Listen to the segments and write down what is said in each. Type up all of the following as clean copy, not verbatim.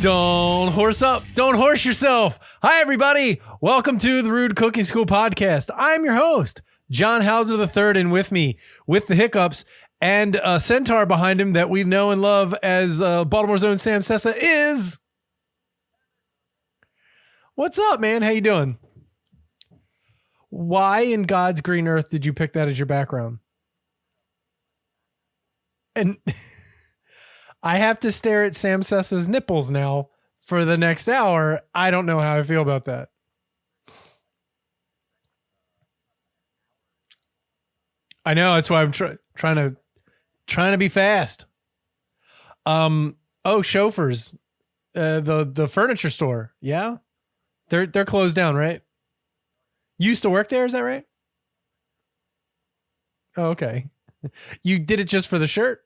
Don't horse up. Don't horse yourself. Hi, everybody. Welcome to the Rude Cooking School podcast. I'm your host, John Hauser III, and with me, with the hiccups and a centaur behind him that we know and love as Baltimore's own Sam Sessa is... What's up, man? How you doing? Why in God's green earth did you pick that as your background? And... I have to stare at Sam Sessa's nipples now for the next hour. I don't know how I feel about that. I know, that's why I'm trying to be fast. Chauffeurs, the furniture store. Yeah, they're closed down, right? You used to work there, is that right? Oh, okay. You did it just for the shirt?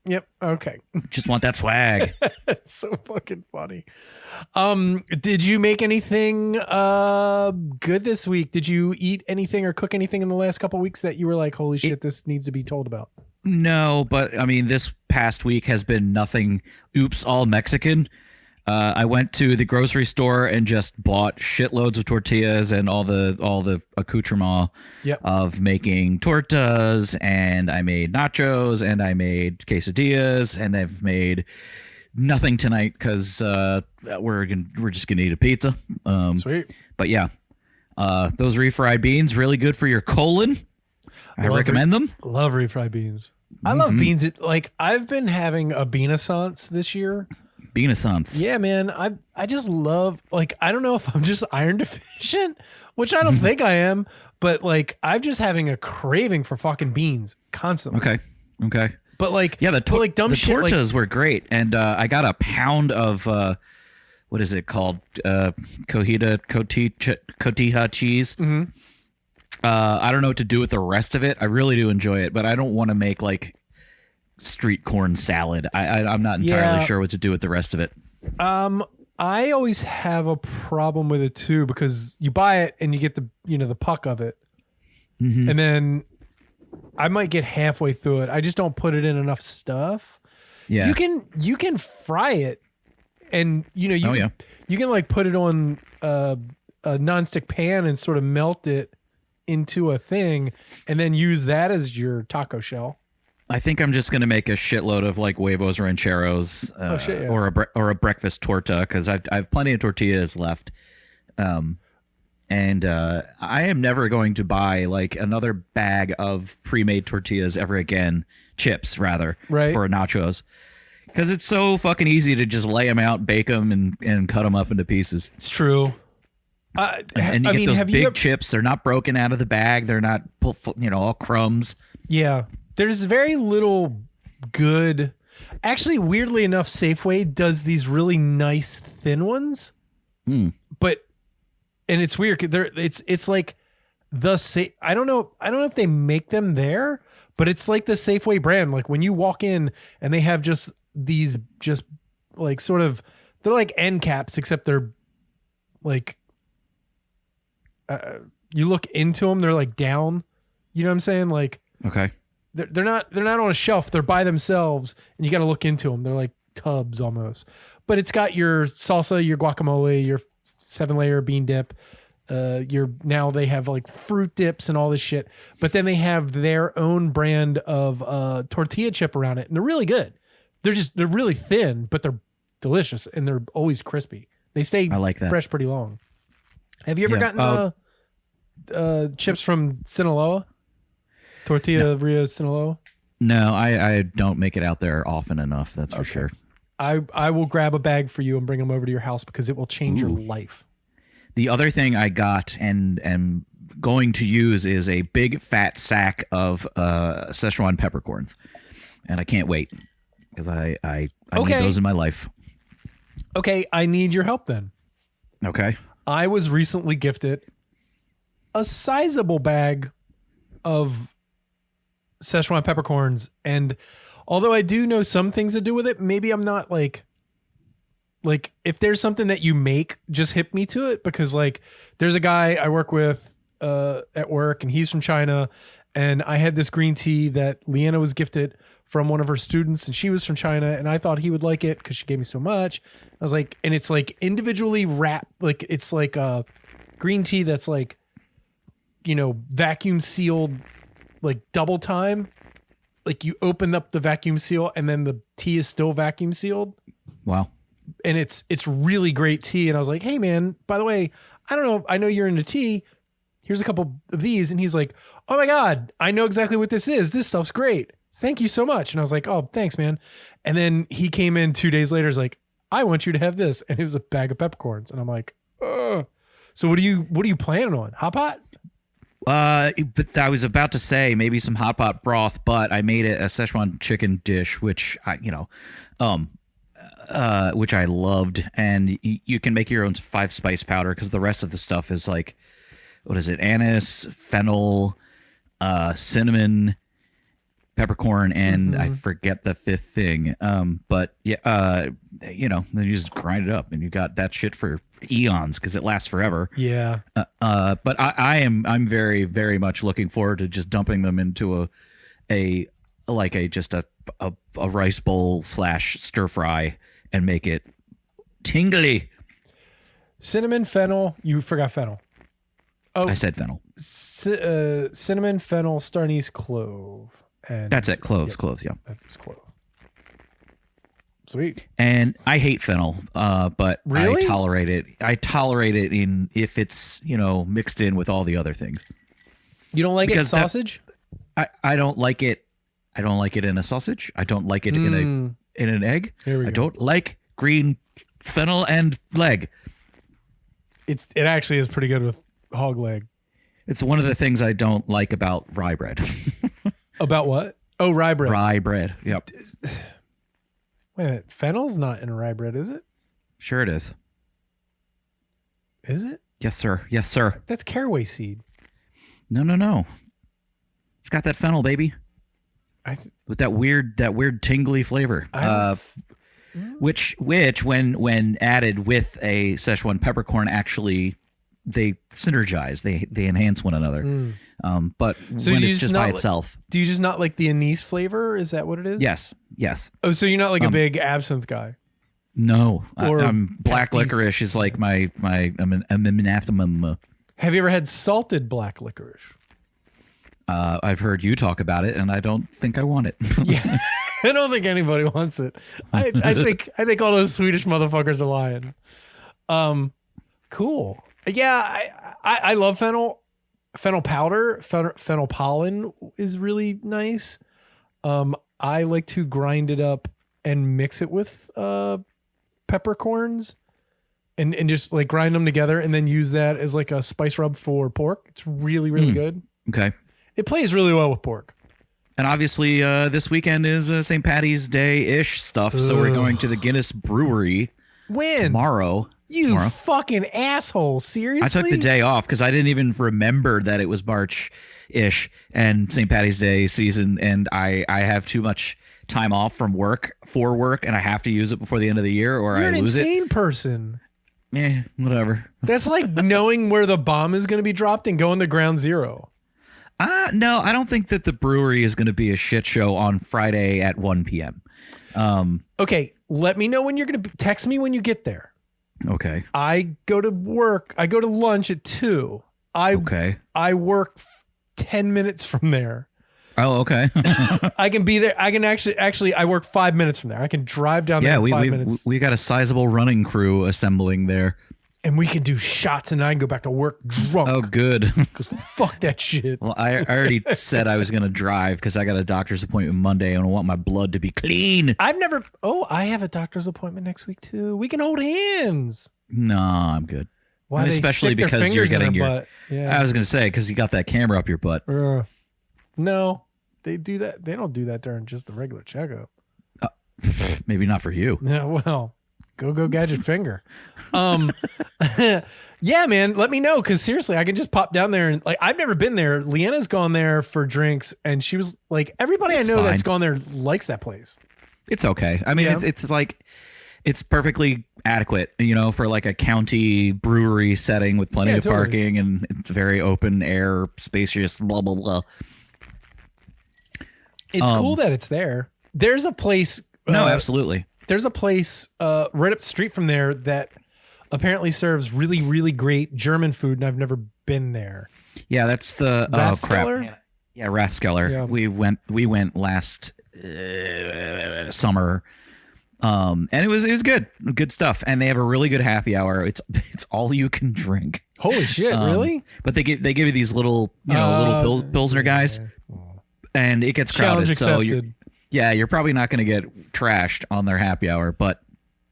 Yep. Okay. Just want that swag. That's so fucking funny. Did you make anything good this week? Did you eat anything or cook anything in the last couple of weeks that you were like, holy shit, this needs to be told about? No, but I mean, this past week has been nothing. Oops, all Mexican. I went to the grocery store and just bought shitloads of tortillas and all the accoutrement of making tortas, and I made nachos and I made quesadillas, and I've made nothing tonight because we're just gonna eat a pizza. Sweet. But yeah, those refried beans really good for your colon. I recommend them. Love refried beans. I love beans. I've been having a beanaissance this year. Beanaissance. Yeah, man. I just love, I don't know if I'm just iron deficient, which I don't think I am, but I'm just having a craving for fucking beans constantly. Okay. But the tortas were great, and I got a pound of what is it called? Cotija cheese. Mm-hmm. I don't know what to do with the rest of it. I really do enjoy it, but I don't want to make street corn salad. I'm not entirely sure what to do with the rest of it. I always have a problem with it too, because you buy it and you get the puck of it, and then I might get halfway through it. I just don't put it in enough stuff. Yeah, you can fry it, and you can put it on a nonstick pan and sort of melt it into a thing, and then use that as your taco shell. I think I'm just gonna make a shitload of huevos rancheros, or a breakfast torta, because I have plenty of tortillas left, and I am never going to buy another bag of pre-made tortillas ever again, chips rather, right, for nachos, because it's so fucking easy to just lay them out, bake them, and cut them up into pieces. It's true. And you get those big chips. They're not broken out of the bag. They're not all crumbs. Yeah. There's very little good. Actually, weirdly enough, Safeway does these really nice thin ones. But it's weird. It's like I don't know if they make them there, but it's like the Safeway brand. Like when you walk in and they have just these sort of, they're like end caps, except they're you look into them, they're down. You know what I'm saying? Okay. They're not on a shelf. They're by themselves, and you got to look into them. They're like tubs almost. But it's got your salsa, your guacamole, your 7-layer bean dip. Now they have fruit dips and all this shit. But then they have their own brand of tortilla chip around it, and they're really good. They're really thin, but they're delicious, and they're always crispy. They stay fresh pretty long. Have you ever gotten chips from Sinaloa? Tortilla Ria Sinaloa? No, I don't make it out there often enough. That's for sure. I will grab a bag for you and bring them over to your house, because it will change your life. The other thing I got and am going to use is a big fat sack of Szechuan peppercorns, and I can't wait, because I need those in my life. Okay, I need your help then. Okay. I was recently gifted a sizable bag of Szechuan peppercorns, and although I do know some things to do with it, maybe I'm not if there's something that you make, just hit me to it, because there's a guy I work with at work, and he's from China, And I had this green tea that Leanna was gifted from one of her students, and she was from China, and I thought he would like it because she gave me so much. I was like, and it's like individually wrapped, like it's like a green tea that's like, vacuum sealed, like double time. Like you open up the vacuum seal and then the tea is still vacuum sealed. Wow. And it's really great tea. And I was like, hey man, by the way, I know you're into tea. Here's a couple of these. And he's like, oh my God, I know exactly what this is. This stuff's great. Thank you so much. And I was like, oh, thanks, man. And then he came in 2 days later. He's like, I want you to have this. And it was a bag of peppercorns. And I'm like, ugh. So what are you planning on? Hot pot? But I was about to say maybe some hot pot broth, but I made it a Szechuan chicken dish, which which I loved. And you can make your own 5 spice powder because the rest of the stuff is like, what is it? Anise, fennel, cinnamon, peppercorn, and I forget the 5th thing. But yeah, then you just grind it up and you got that shit for eons because it lasts forever. Yeah. But I'm very, very much looking forward to just dumping them into a rice bowl / stir fry and make it tingly. Cinnamon, fennel. You forgot fennel. Oh, I said fennel. Cinnamon, fennel, star anise, clove. And that's it. Cloves, yeah. That was clove. Sweet. And I hate fennel, but really? I tolerate it. I tolerate it if it's mixed in with all the other things. You don't like it in sausage? I don't like it. I don't like it in a sausage. I don't like it in an egg. I don't like green fennel and leg. It actually is pretty good with hog leg. It's one of the things I don't like about rye bread. About what? Oh, rye bread. Rye bread. Yep. Wait a minute. Fennel's not in rye bread, is it? Sure it is. Is it? Yes, sir. Yes, sir. That's caraway seed. No. It's got that fennel, baby. With that weird tingly flavor. Which when added with a Szechuan peppercorn, actually they synergize. They enhance one another. But so when it's just by itself. Do you just not like the anise flavor? Is that what it is? Yes. Oh, so you're not like a big absinthe guy? No. I'm black licorice is like my anathema. Have you ever had salted black licorice? I've heard you talk about it, and I don't think I want it. Yeah, I don't think anybody wants it. I think all those Swedish motherfuckers are lying. Cool. Yeah, I love fennel. Fennel powder, fennel pollen is really nice. I like to grind it up and mix it with peppercorns and just like grind them together and then use that as like a spice rub for pork. It's really, really good. Okay. It plays really well with pork. And obviously this weekend is St. Patty's Day-ish stuff, so we're going to the Guinness Brewery tomorrow. You fucking asshole. Seriously? I took the day off because I didn't even remember that it was March-ish and St. Patty's Day season, and I have too much time off from work, and I have to use it before the end of the year or I lose it. You're an insane person. Whatever. That's like knowing where the bomb is going to be dropped and going to ground zero. No, I don't think that the brewery is going to be a shit show on Friday at 1 p.m. Okay, let me know when you're going to text me when you get there. Okay. I go to work. I go to lunch at 2. I work 10 minutes from there. Oh, okay. I can be there. I can actually I work 5 minutes from there. I can drive down there in 5 minutes. We got a sizable running crew assembling there. And we can do shots and I can go back to work drunk. Oh, good. Because fuck that shit. Well, I already said I was going to drive because I got a doctor's appointment Monday and I want my blood to be clean. I have a doctor's appointment next week too. We can hold hands. No, I'm good. Why? And especially because you're getting your butt. Yeah. I was going to say because you got that camera up your butt. No, they do that. They don't do that during just the regular checkup. Maybe not for you. Yeah, well. Go gadget finger. Yeah, man, let me know because seriously, I can just pop down there and like I've never been there. Leanna's gone there for drinks and she was like, everybody I know that's gone there likes that place. It's okay. I mean, it's like it's perfectly adequate, for like a county brewery setting with plenty of parking and it's very open air, spacious, blah blah blah. It's cool that it's there. There's a place. No, absolutely. There's a place right up the street from there that apparently serves really, really great German food, and I've never been there. Yeah, that's the Rathskeller? Yeah, Rathskeller. Yeah. We went last summer, and it was good stuff. And they have a really good happy hour. It's all you can drink. Holy shit! Really? But they give you these little little Pilsner guys, and it gets crowded. Challenge So accepted. you're probably not going to get trashed on their happy hour, but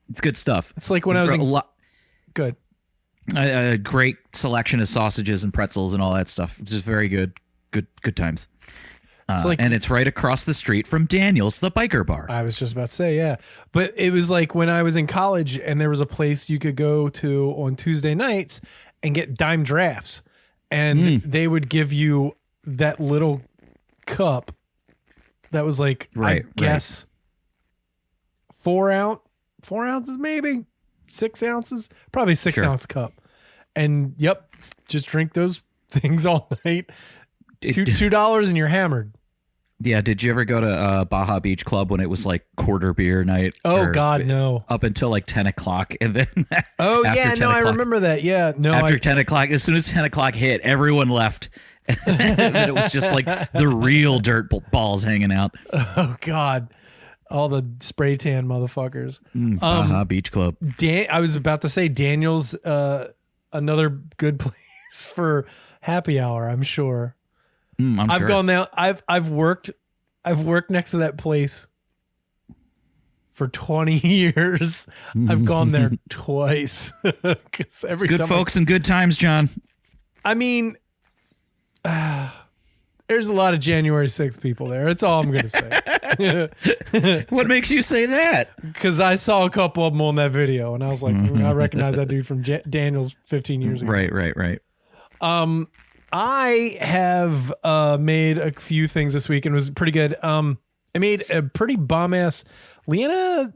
it's good stuff. It's like when I was in good. A great selection of sausages and pretzels and all that stuff. It's just very good times. It's like, and it's right across the street from Daniel's, the biker bar. I was just about to say, yeah. But it was like when I was in college and there was a place you could go to on Tuesday nights and get dime drafts. And they would give you that little cup that was like, I guess, 4 ounces maybe, 6 ounces, probably 6 ounce cup. And just drink those things all night. $2 and you're hammered. Yeah. Did you ever go to Baja Beach Club when it was like quarter beer night? Oh God, no. Up until like 10 o'clock. And then I remember that. Yeah. No. After 10 o'clock, as soon as 10 o'clock hit, everyone left. And then it was just like the real dirt balls hanging out. Oh God. All the spray tan motherfuckers. Baja Beach Club. I was about to say Daniel's another good place for happy hour, I'm sure. I've sure. gone there. I've worked next to that place for 20 years. I've gone there twice. It's good folks and good times, John. I mean, there's a lot of January 6th people there. That's all I'm going to say. What makes you say that? Because I saw a couple of them on that video, and I was like, I recognize that dude from Daniel's 15 years ago. Right. I have made a few things this week, and it was pretty good. I made a pretty bomb-ass... Leanna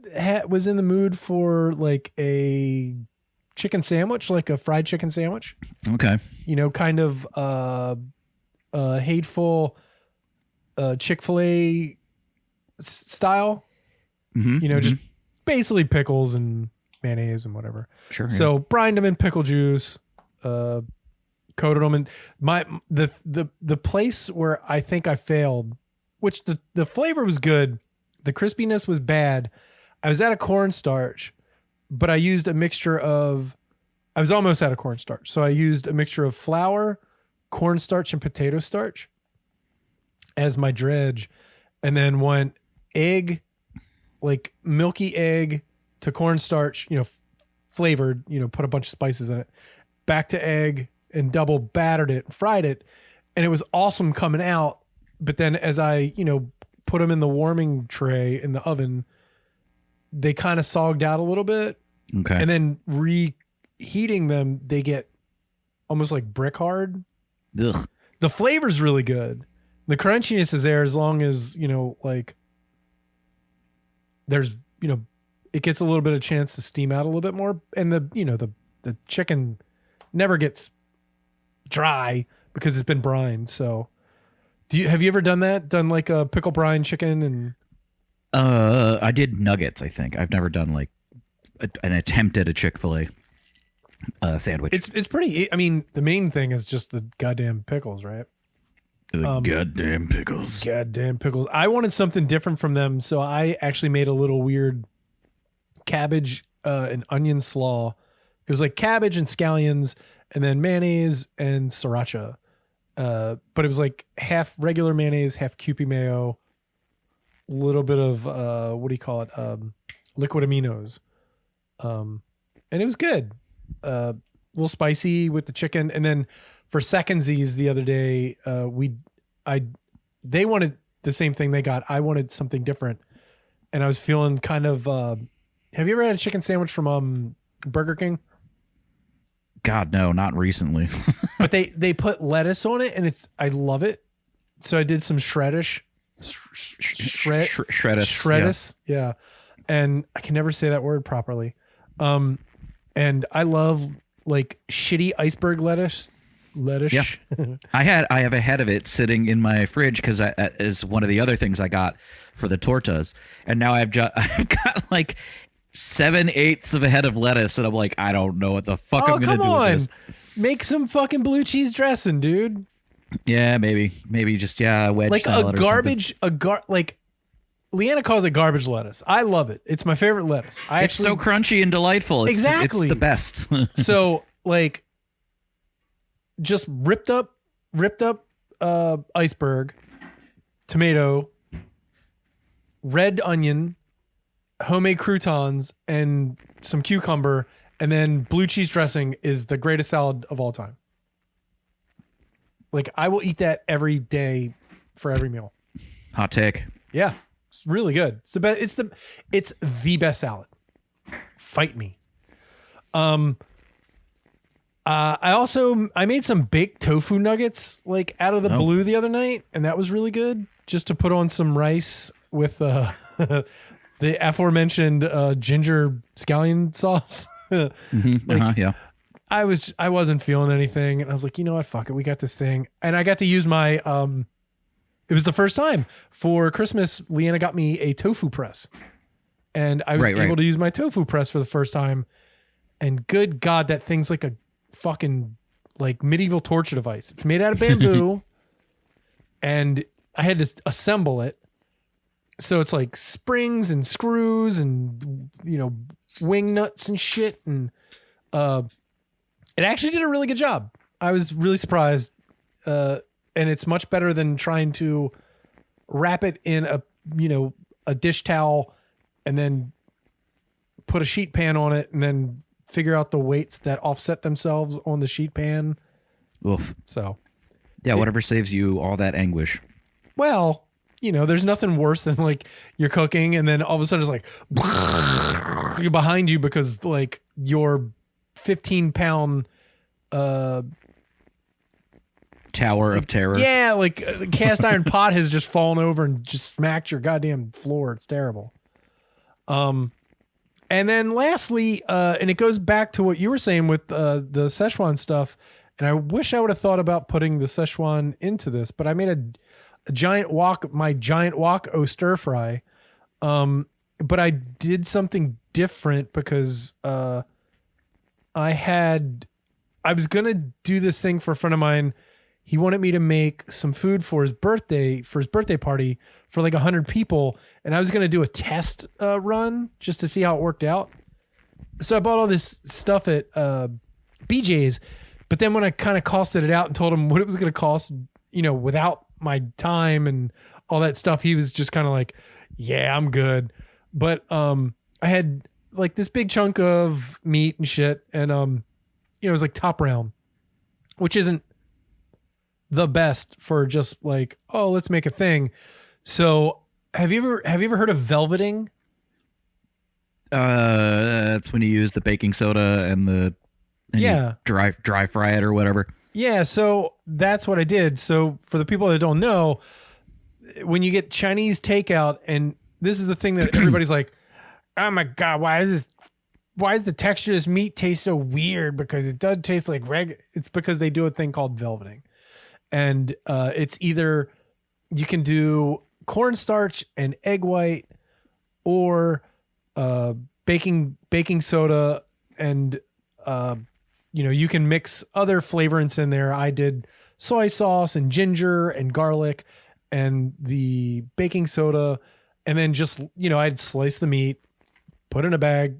was in the mood for like a chicken sandwich, like a fried chicken sandwich. Okay. Kind of hateful Chick-fil-A style. Just basically pickles and mayonnaise and whatever. Sure. So brined them in pickle juice, coated them in the place where I think I failed, which the flavor was good. The crispiness was bad. I was out of cornstarch, but I used a mixture of, I was almost out of cornstarch. So I used a mixture of flour, cornstarch, and potato starch as my dredge. And then went egg, like milky egg to cornstarch, flavored, put a bunch of spices in it, back to egg, and double battered it, fried it. And it was awesome coming out. But then as I, put them in the warming tray in the oven, they kind of sogged out a little bit. Okay. And then reheating them, they get almost like brick hard. Ugh. The flavor's really good. The crunchiness is there as long as, there's, it gets a little bit of chance to steam out a little bit more. And the chicken never gets dry because it's been brined. So have you ever done that? Done like a pickle brine chicken? And I did nuggets, I think. I've never done like an attempt at a Chick-fil-A sandwich. It's pretty, I mean, the main thing is just the goddamn pickles, right? The goddamn pickles. Goddamn pickles. I wanted something different from them, so I actually made a little weird cabbage and onion slaw. It was like cabbage and scallions and then mayonnaise and sriracha. But it was like half regular mayonnaise, half Kewpie mayo, a little bit of liquid aminos. And it was good. A little spicy with the chicken. And then for secondsies the other day, they wanted the same thing they got. I wanted something different. And I was feeling kind of have you ever had a chicken sandwich from Burger King? God, no, not recently. But they put lettuce on it, and I love it. So I did some shreddish. Yeah. And I can never say that word properly. And I love like shitty iceberg lettuce lettuce. Yeah. I have a head of it sitting in my fridge because is one of the other things I got for the tortas, and now I've got like 7/8 of a head of lettuce, and I'm like, I don't know what the fuck I'm gonna do with this. Make some fucking blue cheese dressing, dude. Yeah, maybe just a wedge Like salad like Leanna calls it garbage lettuce. I love it. It's my favorite lettuce. It's so crunchy and delightful. Exactly. It's the best. So like just ripped up iceberg, tomato, red onion, homemade croutons, and some cucumber, and then blue cheese dressing is the greatest salad of all time. Like, I will eat that every day for every meal. Hot take. Yeah, it's really good. It's the best. It's the best salad. Fight me. I made some baked tofu nuggets like out of the blue the other night, and that was really good. Just to put on some rice with the aforementioned ginger scallion sauce. Yeah. I wasn't feeling anything, and I was like, you know what, fuck it, we got this thing. And I got to use my it was the first time for Christmas. Leanna got me a tofu press, and I was able to use my tofu press for the first time. And good God, that thing's like a fucking like medieval torture device. It's made out of bamboo, and I had to assemble it. So it's like springs and screws and wing nuts and shit, and it actually did a really good job. I was really surprised. And it's much better than trying to wrap it in a dish towel and then put a sheet pan on it and then figure out the weights that offset themselves on the sheet pan. Oof. So yeah, whatever saves you all that anguish. Well, there's nothing worse than like you're cooking and then all of a sudden it's like you're behind you because like your 15-pound tower of terror. Yeah, like the cast iron pot has just fallen over and just smacked your goddamn floor. It's terrible. And then lastly, and it goes back to what you were saying with the Szechuan stuff, and I wish I would have thought about putting the Szechuan into this, but I made a giant wok o stir fry. But I did something different because I was gonna do this thing for a friend of mine. He wanted me to make some food for his birthday party for like 100 people. And I was going to do a test run just to see how it worked out. So I bought all this stuff at BJ's, but then when I kind of costed it out and told him what it was going to cost, without my time and all that stuff, he was just kind of like, yeah, I'm good. But I had like this big chunk of meat and shit. And, it was like top round, which isn't the best for just like, oh, let's make a thing. So have you ever heard of velveting? That's when you use the baking soda and you dry fry it or whatever. Yeah, so that's what I did. So for the people that don't know, when you get Chinese takeout, and this is the thing that everybody's like, oh my God, why is the texture of this meat taste so weird? Because it does taste like it's because they do a thing called velveting. And it's either you can do cornstarch and egg white or baking soda, and you can mix other flavorants in there. I did soy sauce and ginger and garlic and the baking soda, and then just I'd slice the meat, put it in a bag,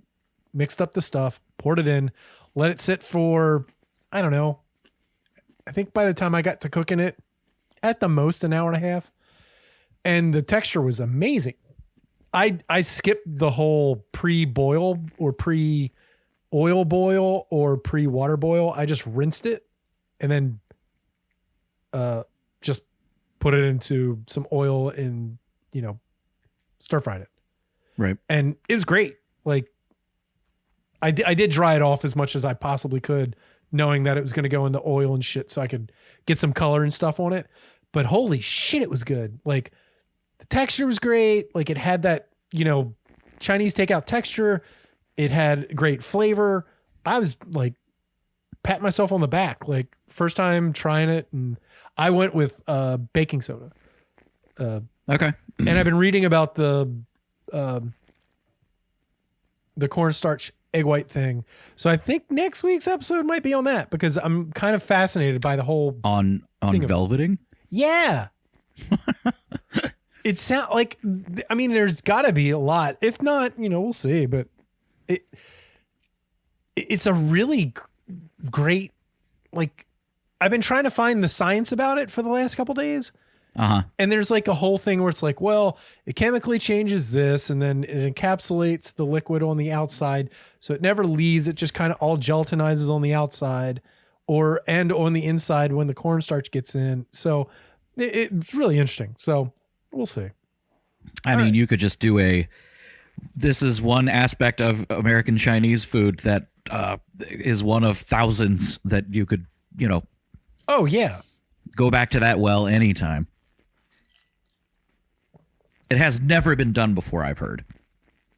mixed up the stuff, poured it in, let it sit for I don't know. I think by the time I got to cooking it, at the most an hour and a half, and the texture was amazing. I skipped the whole pre-boil or pre-oil boil or pre-water boil. I just rinsed it and then just put it into some oil and stir fried it. Right. And it was great. Like I did dry it off as much as I possibly could, knowing that it was going to go into oil and shit so I could get some color and stuff on it. But holy shit, it was good. Like the texture was great. Like it had that, Chinese takeout texture. It had great flavor. I was like pat myself on the back. Like first time trying it, and I went with baking soda. Okay. And I've been reading about the cornstarch egg white thing. So I think next week's episode might be on that because I'm kind of fascinated by the whole on velveting. Yeah. It sounds like, I mean, there's got to be a lot. If not, we'll see. But it's a really great, like, I've been trying to find the science about it for the last couple days. And there's like a whole thing where it's like, well, it chemically changes this and then it encapsulates the liquid on the outside. So it never leaves. It just kind of all gelatinizes on the outside and on the inside when the cornstarch gets in. So it's really interesting. So we'll see. I mean, you could just do this is one aspect of American Chinese food that is one of thousands that you could, Oh, yeah. Go back to that well anytime. It has never been done before, I've heard.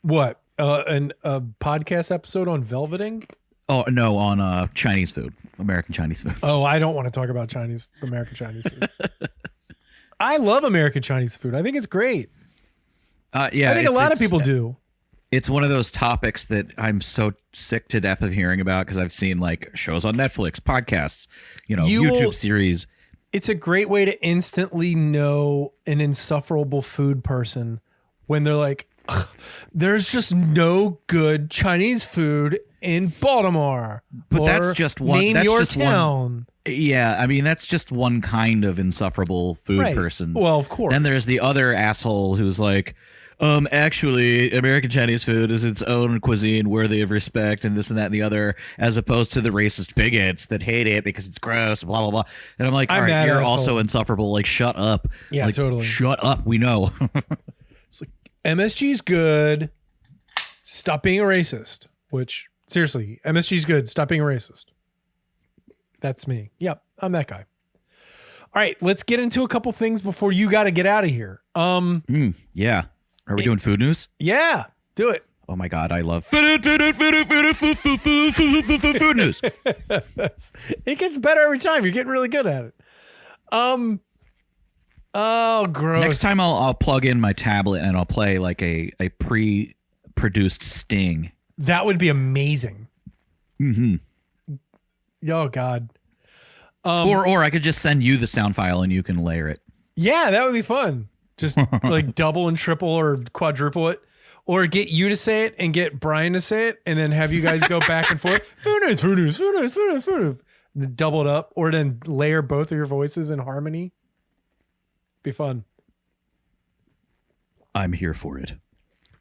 What? A podcast episode on velveting? Oh, no, on Chinese food, American Chinese food. Oh, I don't want to talk about American Chinese food. I love American Chinese food. I think it's great. Yeah, I think a lot of people do. It's one of those topics that I'm so sick to death of hearing about because I've seen like shows on Netflix, podcasts, YouTube series. It's a great way to instantly know an insufferable food person when they're like, there's just no good Chinese food in Baltimore. But that's just one. Name that's your just town. Yeah, I mean, that's just one kind of insufferable food person. Well, of course. Then there's the other asshole who's like, actually, American Chinese food is its own cuisine worthy of respect and this and that and the other, as opposed to the racist bigots that hate it because it's gross, blah, blah, blah. And I'm like, all right, you're also insufferable. Like, shut up. Yeah, like, totally. Shut up. We know. It's like, MSG's good. Stop being a racist. Which, seriously, MSG's good. Stop being a racist. That's me. Yep, I'm that guy. All right, let's get into a couple things before you got to get out of here. Yeah. Are we doing food news? Yeah, do it. Oh my God, I love food news. It gets better every time. You're getting really good at it. Oh, gross. Next time I'll plug in my tablet and I'll play like a pre-produced sting. That would be amazing. Mm-hmm. Oh God. Or I could just send you the sound file and you can layer it. Yeah, that would be fun. Just like double and triple or quadruple it. Or get you to say it and get Brian to say it and then have you guys go back and forth. Food news, food news, food news, food news, food news. Double it up. Or then layer both of your voices in harmony. Be fun. I'm here for it.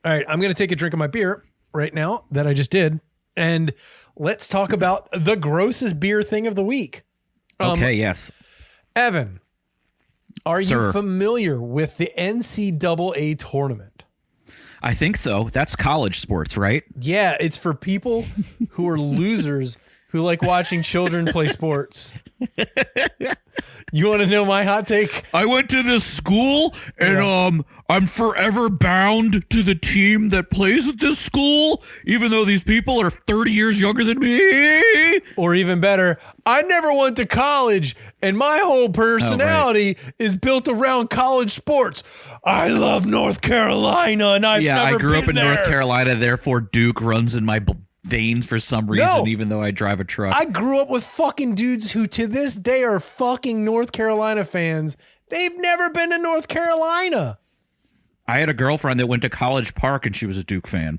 All right, I'm going to take a drink of my beer right now that I just did. And let's talk about the grossest beer thing of the week. Okay, yes. Evan, are you familiar with the NCAA tournament? I think so. That's college sports, right? Yeah, it's for people who are losers who like watching children play sports. You want to know my hot take? I went to this school and I'm forever bound to the team that plays at this school, even though these people are 30 years younger than me. Or even better, I never went to college and my whole personality is built around college sports. I love North Carolina and I've never I grew up in there. North Carolina, therefore Duke runs in my veins for some reason, even though I drive a truck. I grew up with fucking dudes who to this day are fucking North Carolina fans. They've never been to North Carolina. I had a girlfriend that went to College Park and she was a Duke fan.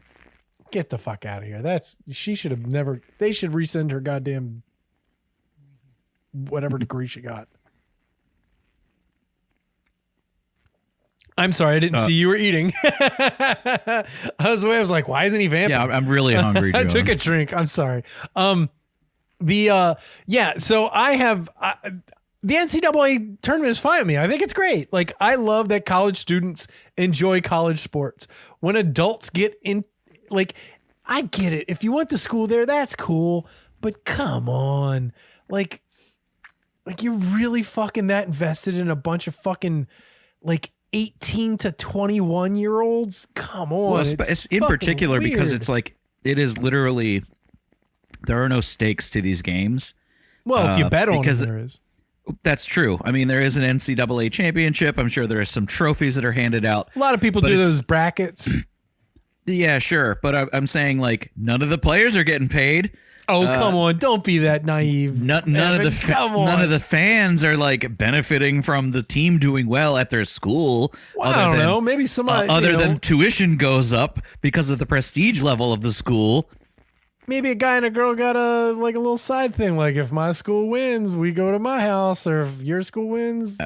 Get the fuck out of here. She should have never, they should resend her goddamn whatever degree she got. I'm sorry, I didn't see you were eating. I was like, why isn't he vamping? Yeah, I'm really hungry. I took a drink. I'm sorry. So I have the NCAA tournament is fine with me. I think it's great. Like, I love that college students enjoy college sports. When adults get in, like, I get it. If you went to school there, that's cool. But come on, like you're really fucking that invested in a bunch of fucking like 18 to 21 year olds. Come on. Well, it's in particular weird. Because it's like, it is literally there are no stakes to these games. Well, if you bet on it, because there is. That's true. I mean, there is an NCAA championship. I'm sure there are some trophies that are handed out. A lot of people do those brackets. Yeah, sure. But I'm saying, like, none of the players are getting paid. Oh, come on. Don't be that naive. None of the fans are, like, benefiting from the team doing well at their school. Well, I don't know. Maybe somebody. Other than tuition goes up because of the prestige level of the school. Maybe a guy and a girl got a little side thing. Like, if my school wins, we go to my house, or if your school wins,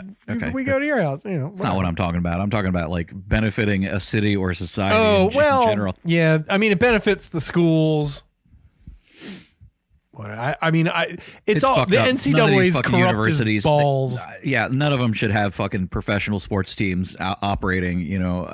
we go to your house. That's not what I'm talking about. I'm talking about, like, benefiting a city or society in general. Yeah. I mean, it benefits the schools. It's all the NCAA's corrupt balls. Yeah, none of them should have fucking professional sports teams operating,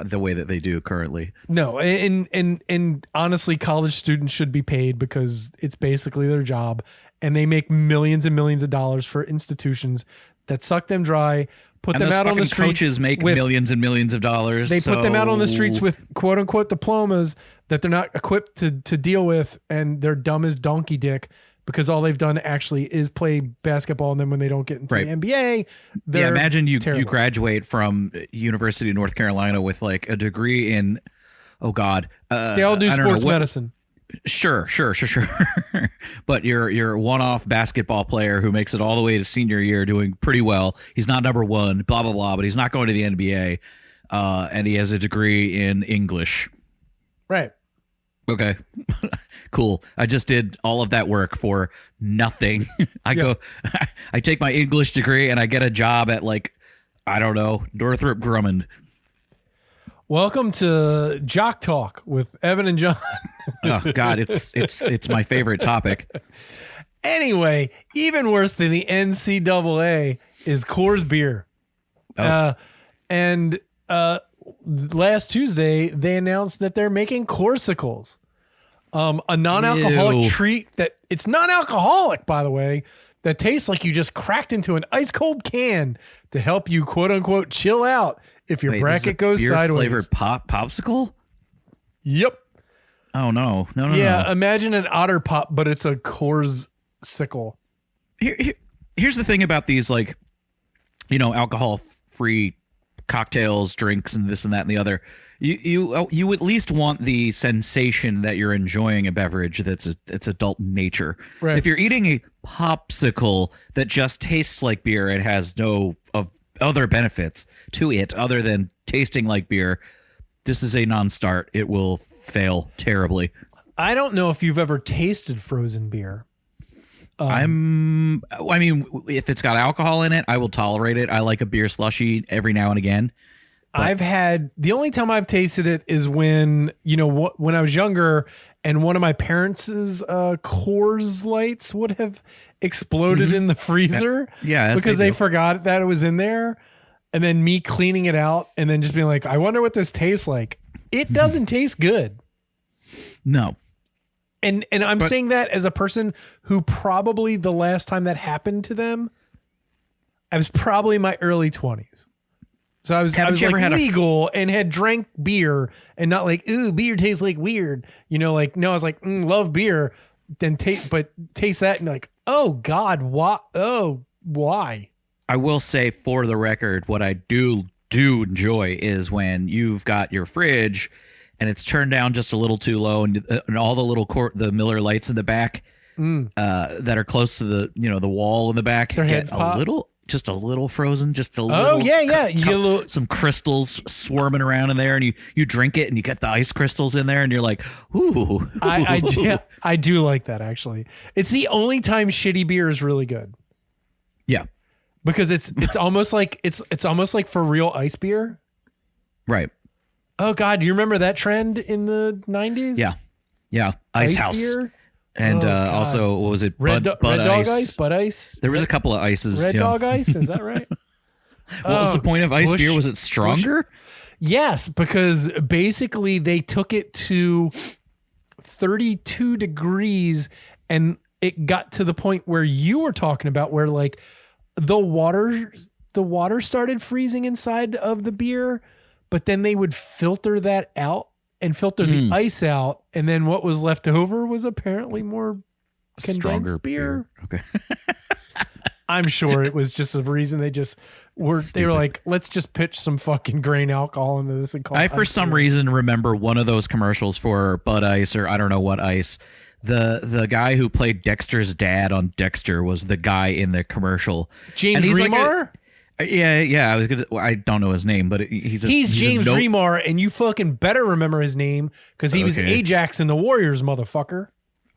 the way that they do currently. No, and honestly, college students should be paid because it's basically their job, and they make millions and millions of dollars for institutions that suck them dry. Put them out on the streets. Coaches make millions and millions of dollars. They put them out on the streets with quote unquote diplomas that they're not equipped to deal with, and they're dumb as donkey dick. Because all they've done actually is play basketball, and then when they don't get into the NBA, imagine you graduate from University of North Carolina with like a degree in, they all do sports medicine. Sure. But you're a one-off basketball player who makes it all the way to senior year, doing pretty well. He's not number one, blah blah blah, but he's not going to the NBA, and he has a degree in English. Right. Okay. Cool. I just did all of that work for nothing. I take my English degree and I get a job at Northrop Grumman. Welcome to Jock Talk with Evan and John. Oh God, it's my favorite topic. Anyway, even worse than the NCAA is Coors beer. Oh. Last Tuesday they announced that they're making Popsicles. A non-alcoholic treat that it's non-alcoholic, by the way, that tastes like you just cracked into an ice cold can to help you quote unquote chill out if your bracket goes sideways. Flavored popsicle? Yep. Oh no. Yeah, imagine an Otter Pop, but it's a Coors sickle. Here's the thing about these, alcohol-free cocktails, drinks, and this and that and the other. You at least want the sensation that you're enjoying a beverage it's adult in nature. Right. If you're eating a popsicle that just tastes like beer, it has no of other benefits to it other than tasting like beer. This is a non-start. It will fail terribly. I don't know if you've ever tasted frozen beer. I mean, if it's got alcohol in it, I will tolerate it. I like a beer slushy every now and again. The only time I've tasted it is when I was younger and one of my parents' Coors Lights would have exploded in the freezer. Yeah, because they forgot that it was in there. And then me cleaning it out and then just being like, I wonder what this tastes like. It doesn't taste good. No. And I'm saying that as a person who probably the last time that happened to them, I was probably in my early 20s. So I was legal and had drank beer and not like, ooh, beer tastes like weird. No, I was like, love beer. Then taste that and like, oh God, why? Oh, why? I will say for the record, what I do enjoy is when you've got your fridge and it's turned down just a little too low and all the the Miller Lights in the back that are close to the wall in the back their heads pop. Just a little frozen, just a little. Oh yeah. You get some crystals swarming around in there, and you drink it, and you get the ice crystals in there, and you're like, ooh. I do like that actually. It's the only time shitty beer is really good. Yeah, because it's almost like it's almost like for real ice beer. Right. Oh God, do you remember that trend in the 90s? Yeah. Ice House. Beer? And also, what was it? Red Dog Ice? Bud Ice? There was a couple of ices. Red Dog Ice? Is that right? What was the point of ice beer? Was it stronger? Yes, because basically they took it to 32 degrees and it got to the point where you were talking about where like the water started freezing inside of the beer, but then they would filter that out and filter the ice out, and then what was left over was apparently more condensed beer. Okay. I'm sure it was just a reason they were like, let's just pitch some fucking grain alcohol into this and call it. I for some reason remember one of those commercials for Bud Ice or I don't know what ice. The guy who played Dexter's dad on Dexter was the guy in the commercial. James Remar? Yeah. I don't know his name, but he's James Remar, and you fucking better remember his name because he was Ajax in the Warriors, motherfucker.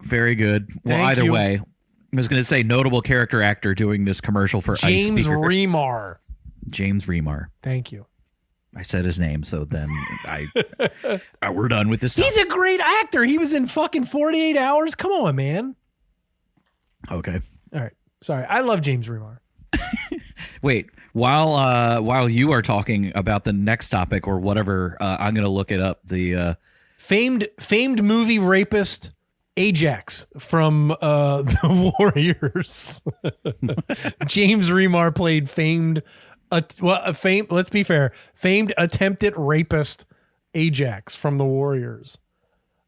Very good. Well, either way, I was going to say notable character actor doing this commercial for Ice Speaker. James Remar. James Remar. Thank you. I said his name, so then we're done with this stuff. He's a great actor. He was in fucking 48 Hours. Come on, man. Okay. All right. Sorry. I love James Remar. Wait, while you are talking about the next topic or whatever, I'm going to look it up. The famed movie rapist Ajax from the Warriors. James Remar played famed. Let's be fair. Famed attempted rapist Ajax from the Warriors.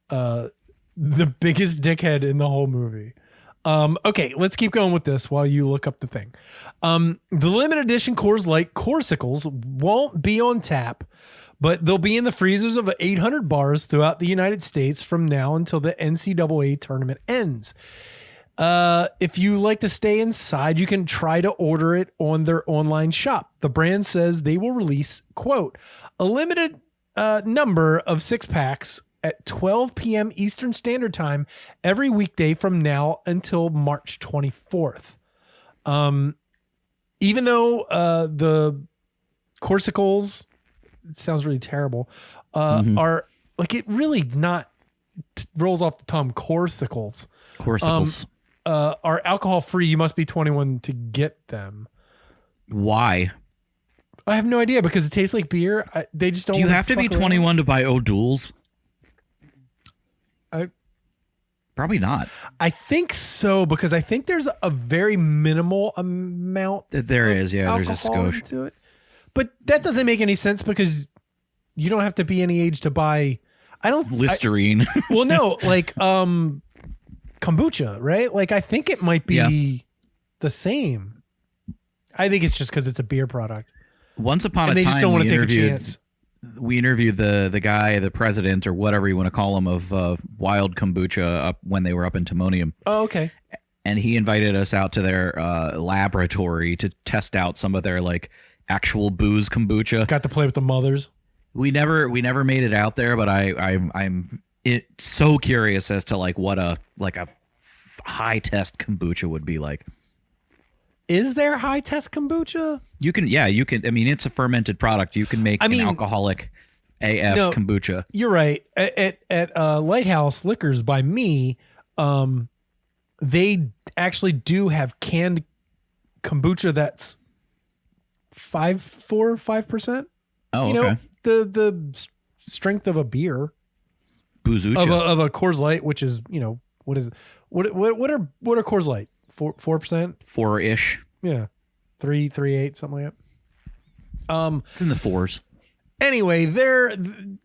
The biggest dickhead in the whole movie. Okay, let's keep going with this while you look up the thing. The limited edition Coors Light Popsicles won't be on tap, but they'll be in the freezers of 800 bars throughout the United States from now until the NCAA tournament ends. If you like to stay inside, you can try to order it on their online shop. The brand says they will release, quote, a limited number of 6-packs at 12 p.m. Eastern Standard Time every weekday from now until March 24th. Even though the Corsicles, it sounds really terrible, are like, it really not rolls off the tongue, Corsicles. Are alcohol free. You must be 21 to get them. Why? I have no idea because it tastes like beer. They just don't. Do you have to be 21 to buy O'Doul's? Probably not. I think so because I think there's a very minimal amount. There is, yeah. There's a skosh to it, but that doesn't make any sense because you don't have to be any age to buy. Listerine. Well, no, like kombucha, right? Like I think it might be the same. I think it's just because it's a beer product. Once upon and a time, they just don't want to take a chance. We interviewed the guy, the president, or whatever you want to call him, of Wild Kombucha up when they were up in Timonium. Oh, okay. And he invited us out to their laboratory to test out some of their like actual booze kombucha. Got to play with the mothers. We never made it out there, but I'm so curious as to like what a high test kombucha would be like. Is there high test kombucha? You can. I mean, it's a fermented product. You can make an alcoholic AF kombucha. You're right. At Lighthouse Liquors by me, they actually do have canned kombucha that's 5%. Oh, you okay. know, the strength of a beer, Boozucha. of a Coors Light, which is, you know, what is it? What are Coors Light? 4%? 4-ish. Yeah. 3.8, something like that. It's in the 4s. Anyway,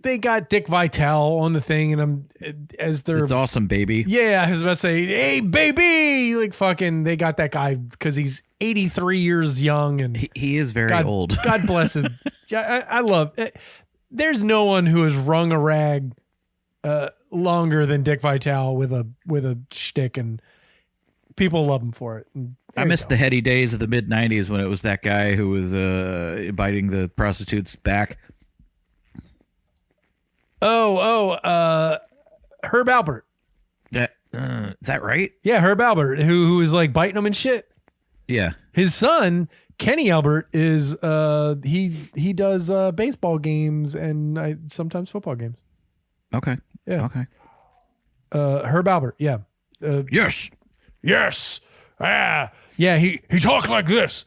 they got Dick Vitale on the thing, and it's awesome, baby. Yeah, I was about to say, hey, baby, like fucking, they got that guy because he's 83 years young, and he is very old. God bless him. Yeah, I love it. There's no one who has wrung a rag longer than Dick Vitale with a shtick, and people love him for it. I miss the heady days of the mid 90s when it was that guy who was biting the prostitute's back. Herb Albert. Is that right? Yeah, Herb Albert, who was like biting them and shit. Yeah. His son, Kenny Albert, is he does baseball games and sometimes football games. Okay. Yeah. Okay. Herb Albert. Yeah. Yes. Yeah. He talked like this.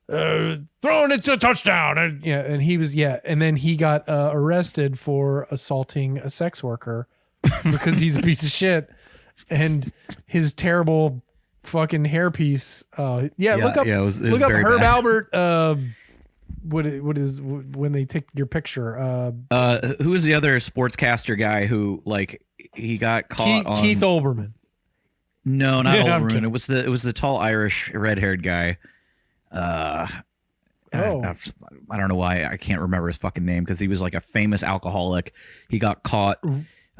Throwing it to touchdown. And he was, and then he got arrested for assaulting a sex worker because he's a piece of shit. And his terrible fucking hairpiece. Look up Herb bad. Albert. What is when they take your picture? Who is the other sportscaster guy who like he got caught on Keith Olbermann. No, not I'm old Maroon. kidding. It was the tall Irish red-haired guy. Oh. I don't know why I can't remember his fucking name because he was like a famous alcoholic. He got caught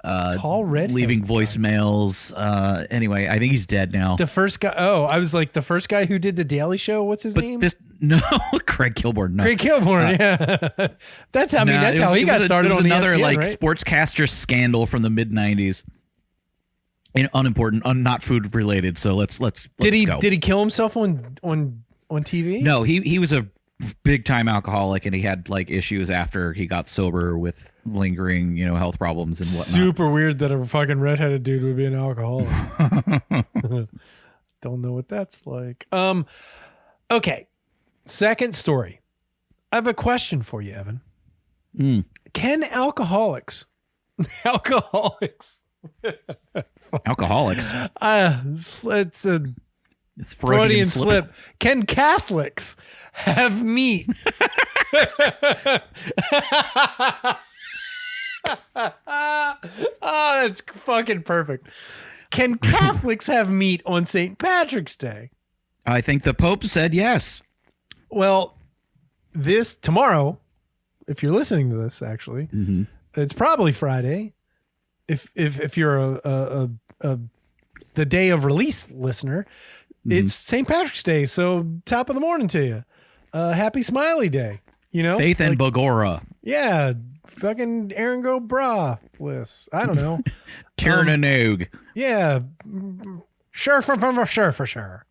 Tall red leaving voicemails. Anyway, I think he's dead now. The first guy. Oh, I was like the first guy who did the Daily Show. What's his name? Craig Kilborn. No. Craig Kilborn. Yeah, that's how he got started on another ESPN, like right? sportscaster scandal from the mid '90s. Unimportant, not food related. So let's go. Did he kill himself on TV? No, he was a big time alcoholic, and he had like issues after he got sober with lingering, health problems and whatnot. Super weird that a fucking redheaded dude would be an alcoholic. Don't know what that's like. Okay. Second story. I have a question for you, Evan. Can alcoholics Alcoholics. It's Freudian slip. Can Catholics have meat? Oh, that's fucking perfect. Can Catholics have meat on St. Patrick's Day? I think the Pope said yes. Well, tomorrow, if you're listening to this, actually, it's probably Friday. If you're the day of release listener, it's St. Patrick's Day. So top of the morning to you. Happy Smiley Day. Faith and Bogora. Yeah. Fucking Aaron Go Bra Bliss. I don't know. Tiernanog. Yeah. Sure for sure.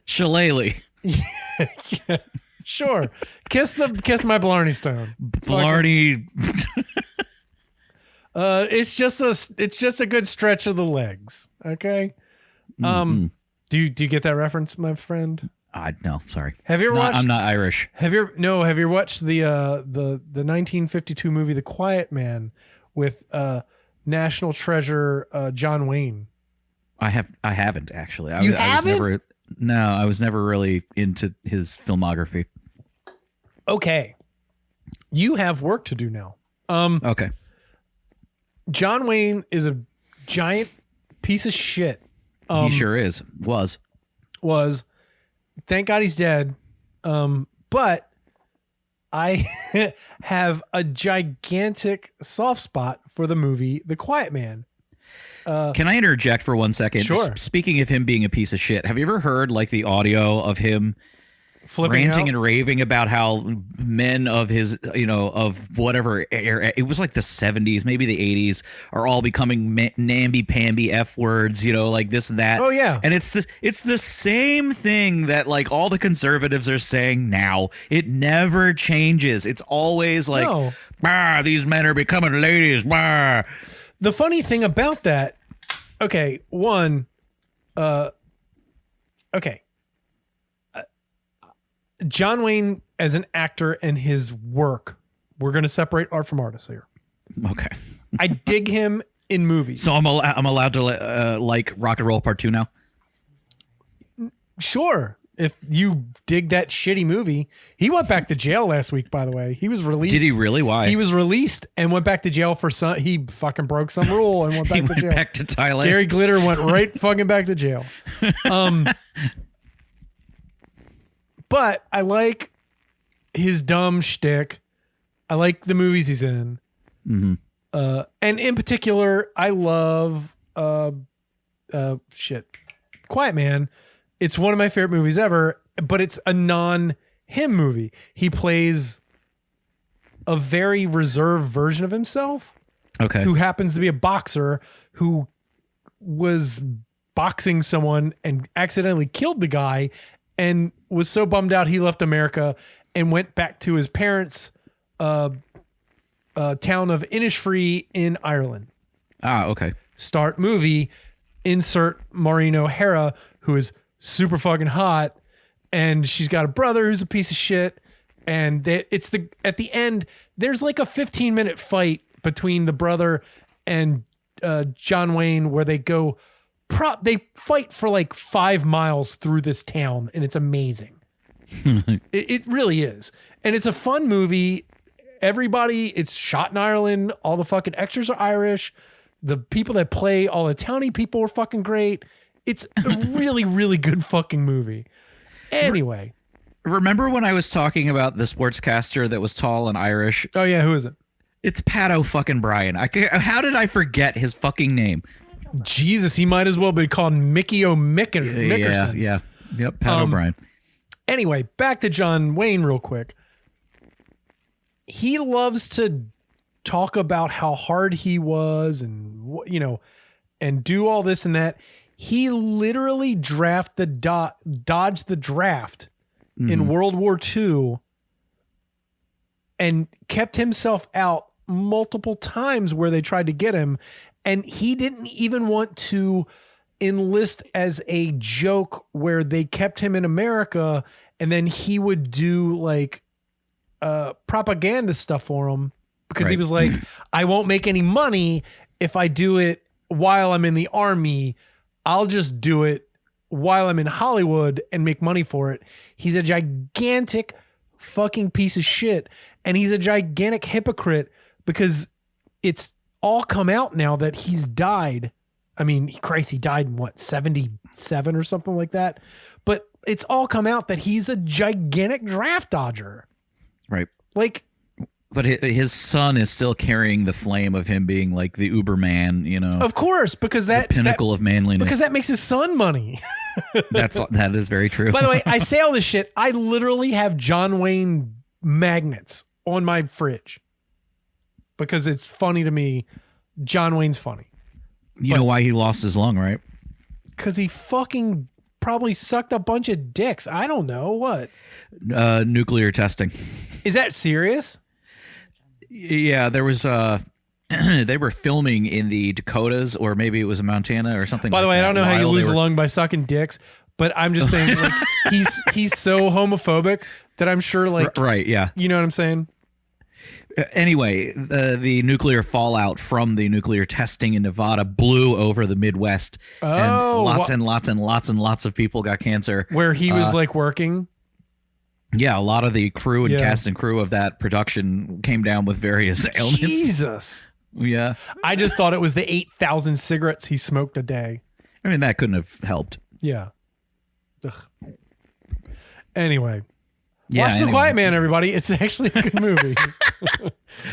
Shillelagh. Yeah, sure. Kiss my Blarney Stone. Blarney. It's just a good stretch of the legs. Okay. Do you get that reference, my friend? No, sorry. Have you ever watched? I'm not Irish. Have you watched the 1952 movie The Quiet Man with National Treasure John Wayne? I haven't actually. I was never really into his filmography. Okay. You have work to do now. Okay. John Wayne is a giant piece of shit. He sure is. Was. Thank God he's dead. But I have a gigantic soft spot for the movie The Quiet Man. Can I interject for 1 second? Sure. Speaking of him being a piece of shit, have you ever heard like the audio of him ranting and raving about how men of his, of whatever era, it was like the 70s, maybe the 80s, are all becoming namby-pamby F words, like this and that. Oh, yeah. And it's the same thing that like all the conservatives are saying now. It never changes. It's always like, these men are becoming ladies. Bah. The funny thing about that, okay. John Wayne as an actor and his work, we're going to separate art from artists here. Okay. I dig him in movies. So I'm allowed to like Rock and Roll Part 2 now? Sure. If you dig that shitty movie. He went back to jail last week, by the way. He was released. Did he really? Why? He was released and went back to jail for he fucking broke some rule and went back to jail. Back to Thailand. Gary Glitter went right fucking back to jail. But I like his dumb shtick. I like the movies he's in. And in particular, I love Quiet Man. It's one of my favorite movies ever, but it's a non-him movie. He plays a very reserved version of himself. Okay. Who happens to be a boxer who was boxing someone and accidentally killed the guy and was so bummed out he left America and went back to his parents' town of Innisfree in Ireland. Okay. Start movie, insert Maureen O'Hara, who is super fucking hot, and she's got a brother who's a piece of shit. And at the end, there's like a 15-minute fight between the brother and John Wayne where they go they fight for like 5 miles through this town, and it's amazing. It really is. And it's a fun movie. It's shot in Ireland. All the fucking extras are Irish. The people that play all the towny people were fucking great. It's a really, really good fucking movie. Anyway. Remember when I was talking about the sportscaster that was tall and Irish? Oh yeah, who is it? It's Pat O'Fucking-Brien. How did I forget his fucking name? Jesus, he might as well be called Mickey O'Mickerson. Yeah. Yep, Pat O'Brien. Anyway, back to John Wayne real quick. He loves to talk about how hard he was and, you know, and do all this and that. He literally dodged the draft in World War II and kept himself out multiple times where they tried to get him. And he didn't even want to enlist as a joke where they kept him in America and then he would do like propaganda stuff for him because he was like, I won't make any money if I do it while I'm in the army. I'll just do it while I'm in Hollywood and make money for it. He's a gigantic fucking piece of shit. And he's a gigantic hypocrite because it's all come out now that he's died. I mean, Christ, he died in what, 77 or something like that. But it's all come out that he's a gigantic draft dodger. Right. Like, but his son is still carrying the flame of him being like the Uberman, you know. Of course, because that the pinnacle of manliness. Because that makes his son money. That is very true. By the way, I say all this shit. I literally have John Wayne magnets on my fridge because it's funny to me. John Wayne's funny. You know why he lost his lung, right? Because he fucking probably sucked a bunch of dicks. I don't know what. Nuclear testing. Is that serious? Yeah, there was they were filming in the Dakotas, or maybe it was in Montana or something. By the way, I don't know how you lose a lung. lung by sucking dicks, but I'm just saying, like, he's so homophobic that I'm sure, like, right, yeah, you know what I'm saying. Anyway, the nuclear fallout from the nuclear testing in Nevada blew over the Midwest, and lots of people got cancer. Where he was like working. Yeah, a lot of the crew and cast and crew of that production came down with various ailments. Jesus. Yeah. I just thought it was the 8,000 cigarettes he smoked a day. I mean, that couldn't have helped. Yeah. Ugh. Anyway. Watch The Quiet Man, everybody. It's actually a good movie.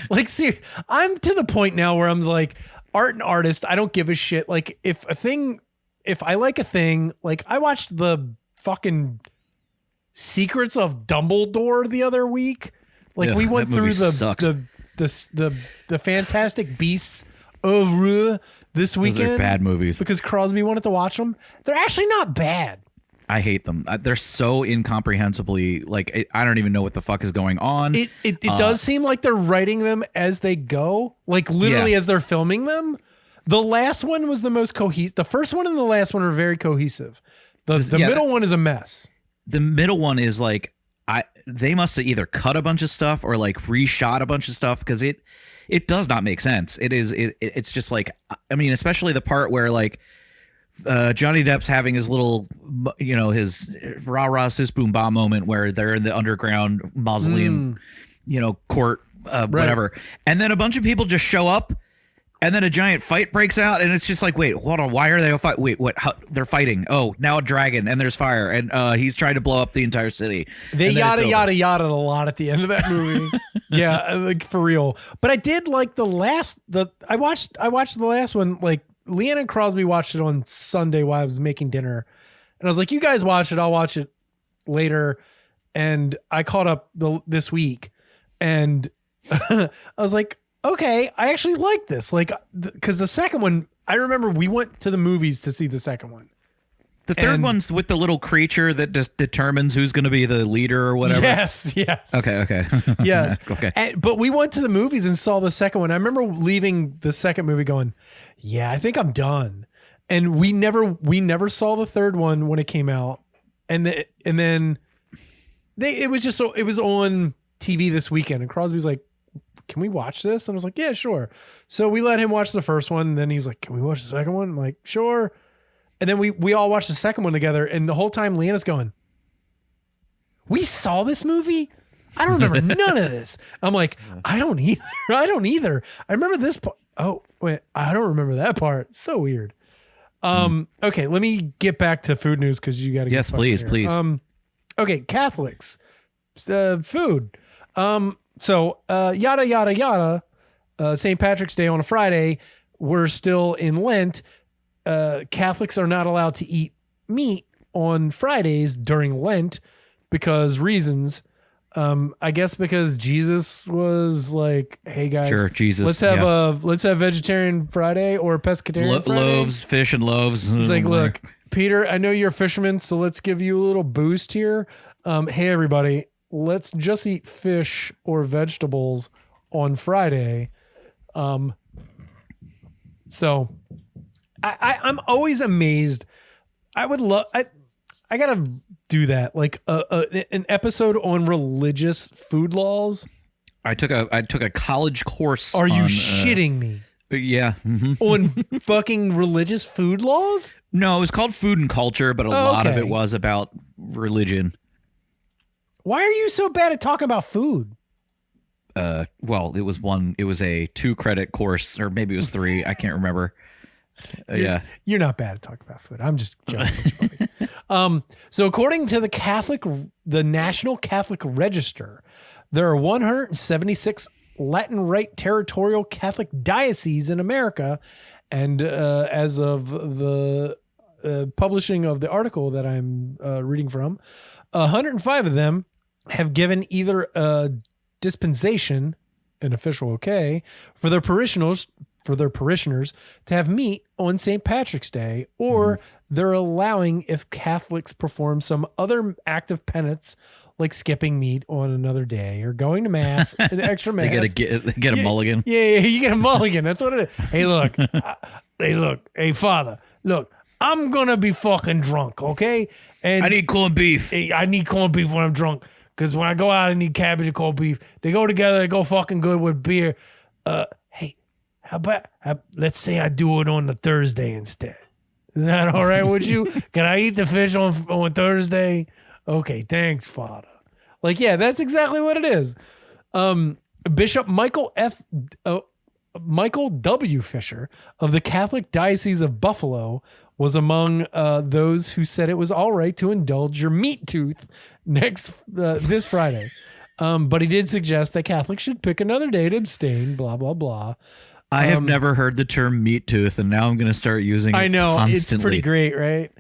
Like, see, I'm to the point now where I'm like, art and artist, I don't give a shit. Like, if I like a thing, like, I watched the fucking Secrets of Dumbledore the other week. Like, we went through the Fantastic Beasts of this weekend. Those are bad movies because Crosby wanted to watch them. They're actually not bad. I hate them. They're so incomprehensibly, like, I don't even know what the fuck is going on. It does seem like they're writing them as they go, like literally as they're filming them. The last one was the most cohesive. The first one and the last one are very cohesive. The middle one is a mess. The middle one is like, they must have either cut a bunch of stuff or like reshot a bunch of stuff because it does not make sense. It's just like, I mean, especially the part where like Johnny Depp's having his little, you know, his rah-rah sis boom bah moment where they're in the underground mausoleum, you know, court, whatever. And then a bunch of people just show up and then a giant fight breaks out and it's just like, wait, hold on. Why are they fight? Wait, what? How, they're fighting. Oh, now a dragon and there's fire and he's trying to blow up the entire city. They yada a lot at the end of that movie. Yeah, like for real. But I did like I watched the last one, like, Leanna and Crosby watched it on Sunday while I was making dinner. And I was like, you guys watch it. I'll watch it later. And I caught up this week. And I was like, okay, I actually like this. Like, because the second one, I remember we went to the movies to see the second one. The third one's with the little creature that just determines who's going to be the leader or whatever. Yes. Okay. Yes. Okay. But we went to the movies and saw the second one. I remember leaving the second movie going, yeah, I think I'm done. And we never saw the third one when it came out. And then it was on TV this weekend. And Crosby's like, can we watch this? And I was like, yeah, sure. So we let him watch the first one. And then he's like, can we watch the second one? I'm like, sure. And then we all watched the second one together. And the whole time Leanna's going, we saw this movie? I don't remember none of this. I'm like, I don't either. I remember this part. Oh, wait, I don't remember that part. So weird. Okay, let me get back to food news because you got to. Yes, please, please. Okay, Catholics, food. So yada yada yada. St. Patrick's Day on a Friday. We're still in Lent. Catholics are not allowed to eat meat on Fridays during Lent because reasons. I guess because Jesus was like, "Hey guys, sure, Jesus, let's have vegetarian Friday or pescatarian Friday. Loaves, fish and loaves." He's like, "Look, Peter, I know you're a fisherman, so let's give you a little boost here. Hey everybody, let's just eat fish or vegetables on Friday." So I'm always amazed. I would love. I gotta do that, like an episode on religious food laws. I took a college course. Are you shitting me? Yeah. Mm-hmm. On fucking religious food laws? No, it was called Food and Culture, but a lot of it was about religion. Why are you so bad at talking about food? Well, it was a 2-credit course, or maybe it was 3. I can't remember. Yeah. You're not bad at talking about food. I'm just joking. So according to the National Catholic Register, there are 176 Latin Rite territorial Catholic dioceses in America. And as of the publishing of the article that I'm reading from, 105 of them have given either a dispensation, an official okay, for their parishioners to have meat on St. Patrick's Day, or they're allowing if Catholics perform some other act of penance, like skipping meat on another day or going to mass, an extra mass. They get a mulligan. Yeah, you get a mulligan. That's what it is. Hey, look. Hey, Father, look. I'm gonna be fucking drunk, okay? And I need corned beef. I need corned beef when I'm drunk, because when I go out, I need cabbage and corned beef. They go together. They go fucking good with beer. Hey, how about let's say I do it on the Thursday instead? Is that all right with you? Can I eat the fish on Thursday? Okay, thanks, Father. Like, yeah, that's exactly what it is. Bishop Michael W. Fisher of the Catholic Diocese of Buffalo was among those who said it was all right to indulge your meat tooth this Friday. But he did suggest that Catholics should pick another day to abstain, blah, blah, blah. I have never heard the term meat tooth, and now I'm going to start using it I know, constantly. It's pretty great, right?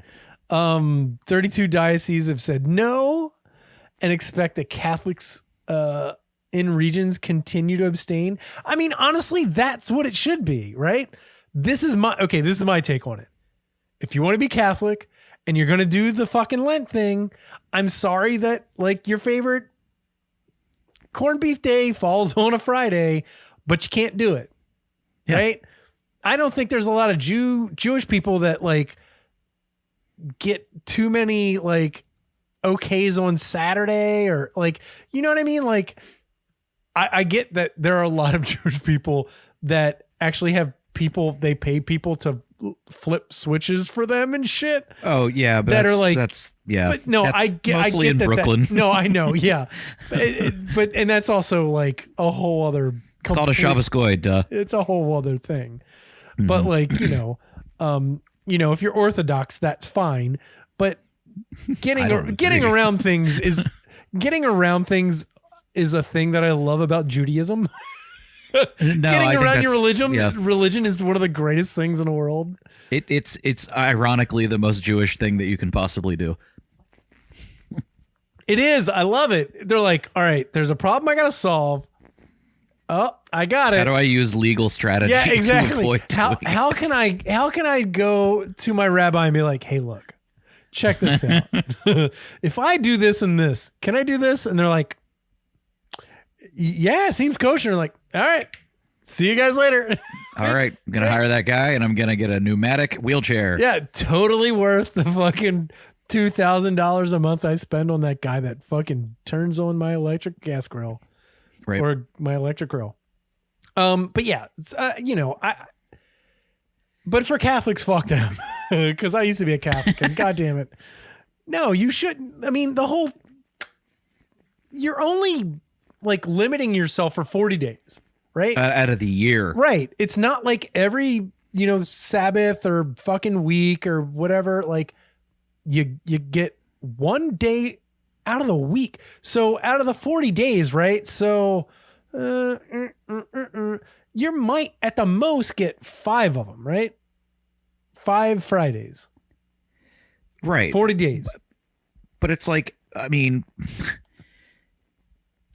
32 dioceses have said no and expect that Catholics in regions continue to abstain. I mean, honestly, that's what it should be, right? This is my take on it. If you want to be Catholic and you're going to do the fucking Lent thing, I'm sorry that like your favorite corned beef day falls on a Friday, but you can't do it. Yeah. Right? I don't think there's a lot of Jewish people that like get too many like okays on Saturday, or like, you know what I mean? Like I get that there are a lot of Jewish people that actually have they pay people to flip switches for them and shit. Oh yeah, but that's But no, that's I get mostly in Brooklyn. No, I know, yeah, but that's also like a whole other. It's called a Shabbos Goy, duh. It's a whole other thing. But like, if you're Orthodox, that's fine. But getting around things is a thing that I love about Judaism. Getting around your religion is one of the greatest things in the world. It's ironically the most Jewish thing that you can possibly do. It is. I love it. They're like, all right, there's a problem I gotta solve. Oh, I got it. How do I use legal strategy? Yeah, exactly. To avoid how can I go to my rabbi and be like, hey, look, check this out. If I do this and this, can I do this? And they're like, yeah, seems kosher. Like, all right, see you guys later. All right, I'm gonna hire that guy, and I'm gonna get a pneumatic wheelchair. Yeah, totally worth the fucking $2,000 a month I spend on that guy that fucking turns on my electric gas grill. Right. Or my electric grill. But yeah, but for Catholics, fuck them. Because I used to be a Catholic, and God damn it. No, you shouldn't. I mean, you're only like limiting yourself for 40 days. right? Out of the year. Right. It's not like every, Sabbath or fucking week or whatever. Like you get one day out of the week. So out of the 40 days, right? So you might at the most get 5 of them, right? 5 Fridays. Right. 40 days. But it's like, I mean,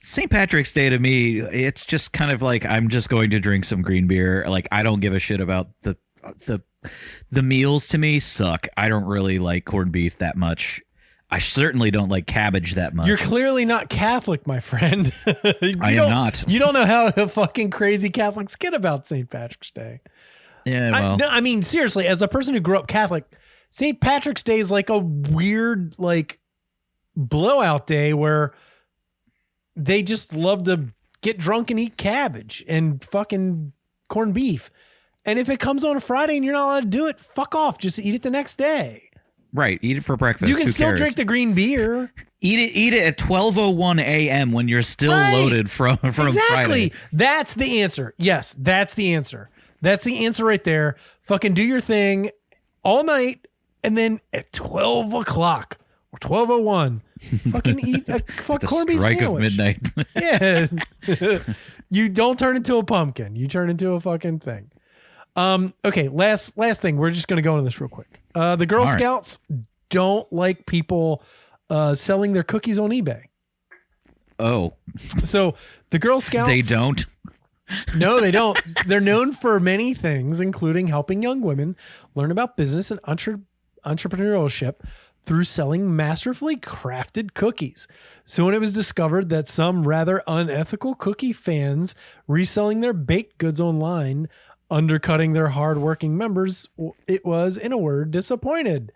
St. Patrick's Day to me, it's just kind of like I'm just going to drink some green beer. Like I don't give a shit about the meals. To me suck. I don't really like corned beef that much. I certainly don't like cabbage that much. You're clearly not Catholic, my friend. I am not. You don't know how fucking crazy Catholics get about St. Patrick's Day. Yeah, well. I mean, seriously, as a person who grew up Catholic, St. Patrick's Day is like a weird, like, blowout day where they just love to get drunk and eat cabbage and fucking corned beef. And if it comes on a Friday and you're not allowed to do it, fuck off. Just eat it the next day. Right. Eat it for breakfast. You can Who still cares? drink the green beer. Eat it at 12:01 a.m. when you're still loaded from exactly. Friday. That's the answer. Yes, that's the answer. That's the answer right there. Fucking do your thing all night, and then at 12 o'clock or 12:01, fucking eat a corned beef strike sandwich. of midnight. Yeah. You don't turn into a pumpkin. You turn into a fucking thing. Okay, last thing. We're just going to go into this real quick. The Girl Scouts don't like people selling their cookies on eBay. Oh. So the Girl Scouts... They don't? No, they don't. They're known for many things, including helping young women learn about business and entrepreneurship through selling masterfully crafted cookies. So when it was discovered that some rather unethical cookie fans reselling their baked goods online, undercutting their hardworking members, it was, in a word, disappointed.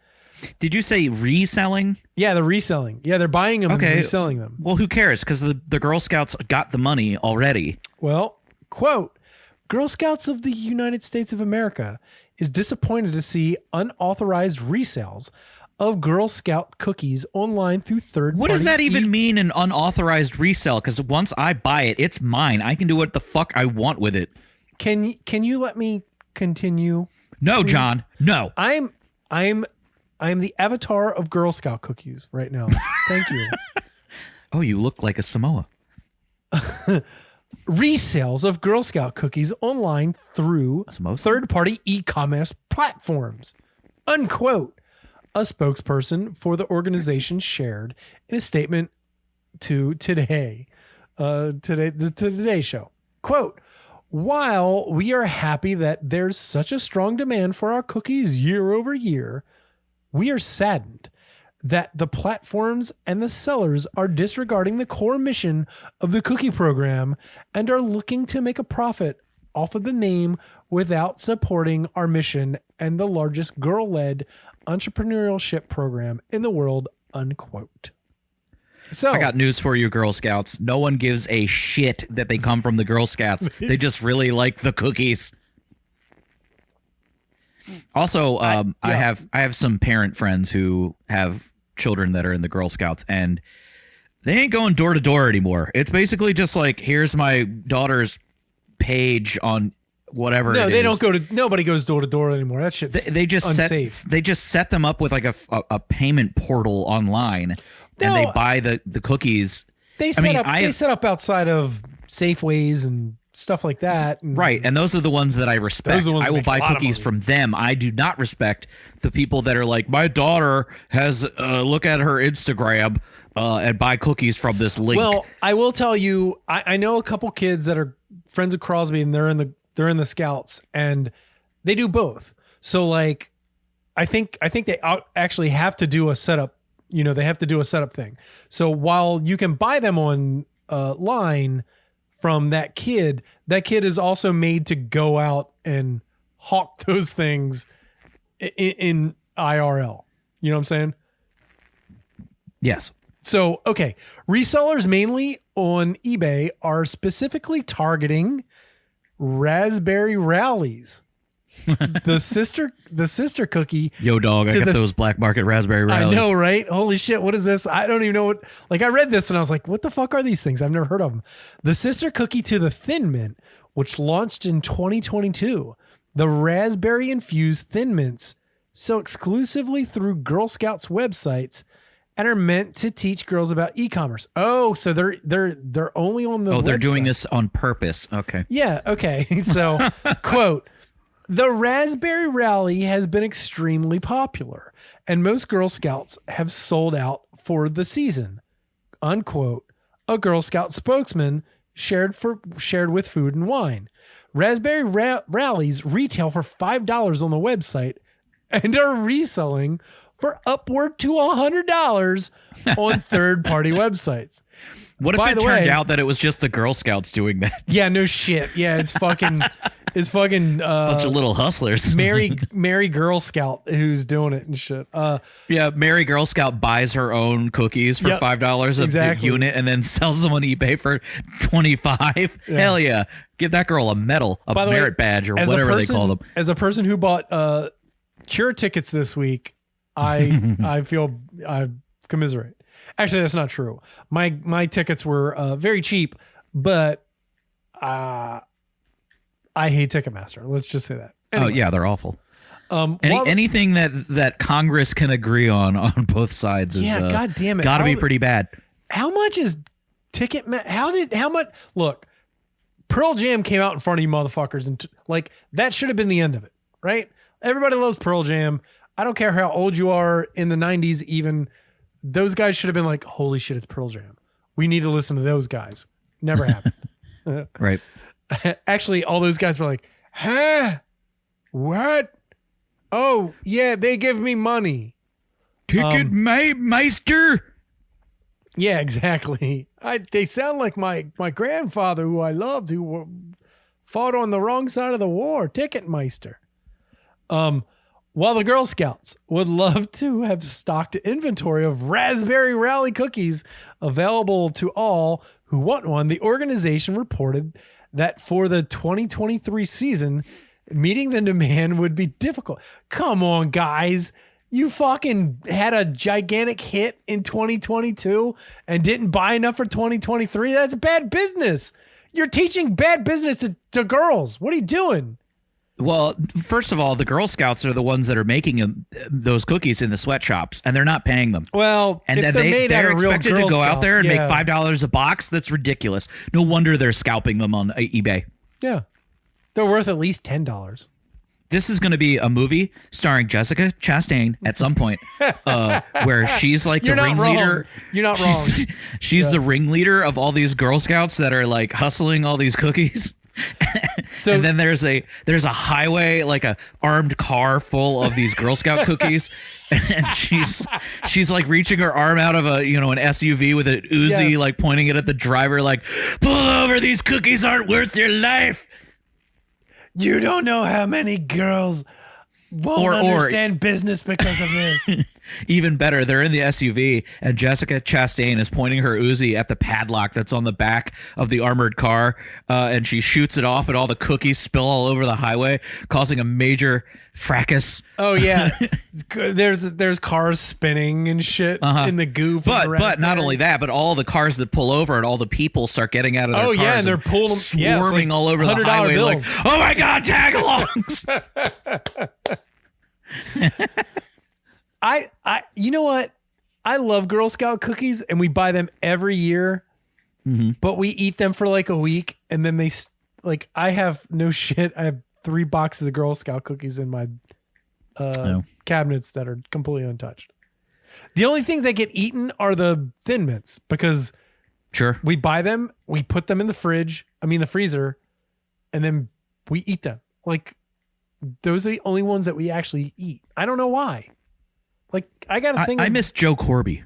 Did you say reselling? Yeah, they're reselling. Yeah, they're buying them and reselling them. Well, who cares? Because the Girl Scouts got the money already. Well, quote, Girl Scouts of the United States of America is disappointed to see unauthorized resales of Girl Scout cookies online through third-party... What does that even mean, an unauthorized resale? Because once I buy it, it's mine. I can do what the fuck I want with it. Can you let me continue? No, please? John. No. I'm the avatar of Girl Scout cookies right now. Thank you. Oh, you look like a Samoa. Resales of Girl Scout cookies online through third-party e-commerce platforms. Unquote. A spokesperson for the organization shared in a statement to the Today Show. Quote, while we are happy that there's such a strong demand for our cookies year over year, we are saddened that the platforms and the sellers are disregarding the core mission of the cookie program and are looking to make a profit off of the name without supporting our mission and the largest girl-led entrepreneurship program in the world, unquote. So I got news for you, Girl Scouts. No one gives a shit that they come from the Girl Scouts. They just really like the cookies. Also, I have some parent friends who have children that are in the Girl Scouts, and they ain't going door to door anymore. It's basically just like, here's my daughter's page on whatever. No, it they is. don't go to. Nobody goes door to door anymore. That shit's They just unsafe. They just set them up with like a payment portal online, and they buy the cookies. They set up outside of Safeways and stuff like that. And right, and those are the ones that I respect. I will buy make a lot of cookies money. from them. I do not respect the people that are like, my daughter has look at her Instagram and buy cookies from this link. Well, I will tell you, I know a couple kids that are friends of Crosby, and they're in the Scouts, and they do both. So like, I think they actually have to do a setup. You know, they have to do a setup thing. So while you can buy them on line from that kid is also made to go out and hawk those things in IRL. You know what I'm saying? Yes. So, okay. Resellers mainly on eBay are specifically targeting raspberry rallies the sister cookie. Yo, dog, I got those black market raspberry rallies. I know, right? Holy shit, what is this? I don't even know what. Like, I read this and I was like, what the fuck are these things? I've never heard of them. The sister cookie to the Thin Mint, which launched in 2022. The raspberry infused Thin Mints sell exclusively through Girl Scouts websites and are meant to teach girls about e-commerce. Oh, so they're only on the they're website. doing this on purpose. Okay. Yeah, okay. So, quote, the raspberry rally has been extremely popular and most Girl Scouts have sold out for the season. Unquote. A Girl Scout spokesman shared with Food and Wine. Raspberry rallies retail for $5 on the website and are reselling for upward to $100 on third-party websites. What if it turned out that it was just the Girl Scouts doing that? Yeah, no shit. Yeah, it's fucking bunch of little hustlers. Mary Girl Scout who's doing it and shit. Yeah, Mary Girl Scout buys her own cookies for $5 a unit and then sells them on eBay for $25. Yeah. Hell yeah. Give that girl a medal, a merit badge, or whatever they call them. As a person who bought Cure tickets this week, I commiserate. Actually, that's not true. My tickets were very cheap, but I hate Ticketmaster. Let's just say that. Anyway. Oh yeah, they're awful. Anything that Congress can agree on both sides is God damn it, gotta be pretty bad. How much is how much? Look, Pearl Jam came out in front of you motherfuckers, and that should have been the end of it, right? Everybody loves Pearl Jam. I don't care how old you are in the 90s, even those guys should have been like, holy shit, it's Pearl Jam. We need to listen to those guys. Never happened. Right. Actually, all those guys were like, huh? What? Oh, yeah, they give me money. Ticketmeister? Yeah, exactly. They sound like my grandfather, who I loved, who fought on the wrong side of the war, Ticketmeister. While the Girl Scouts would love to have stocked inventory of raspberry rally cookies available to all who want one, the organization reported that for the 2023 season, meeting the demand would be difficult. Come on, guys. You fucking had a gigantic hit in 2022 and didn't buy enough for 2023. That's bad business. You're teaching bad business to girls. What are you doing? Well, first of all, the Girl Scouts are the ones that are making those cookies in the sweatshops, and they're not paying them. Well, and they're expected to go out there and make $5 a box. That's ridiculous. No wonder they're scalping them on eBay. Yeah, they're worth at least $10. This is going to be a movie starring Jessica Chastain at some point, where she's like the ringleader. You're not wrong. She's the ringleader of all these Girl Scouts that are like hustling all these cookies. So, and then there's a highway, like a armed car full of these Girl Scout cookies, and she's like reaching her arm out of an SUV with an Uzi, like pointing it at the driver, like, pull over, these cookies aren't worth your life. You don't know how many girls won't understand business because of this. Even better, they're in the SUV, and Jessica Chastain is pointing her Uzi at the padlock that's on the back of the armored car, and she shoots it off, and all the cookies spill all over the highway, causing a major fracas. Oh yeah, there's cars spinning and shit in the goo. But not only that, but all the cars that pull over and all the people start getting out of their cars. Oh yeah, and they're pulling them, swarming all over the highway, bills. like, oh my god, tag-alongs. You know what? I love Girl Scout cookies, and we buy them every year, but we eat them for like a week, and then I have no shit. I have 3 boxes of Girl Scout cookies in my cabinets that are completely untouched. The only things that get eaten are the Thin Mints, because we buy them, we put them in the freezer, and then we eat them. Like, those are the only ones that we actually eat. I don't know why. Like, I got a thing. I miss Joe Corby.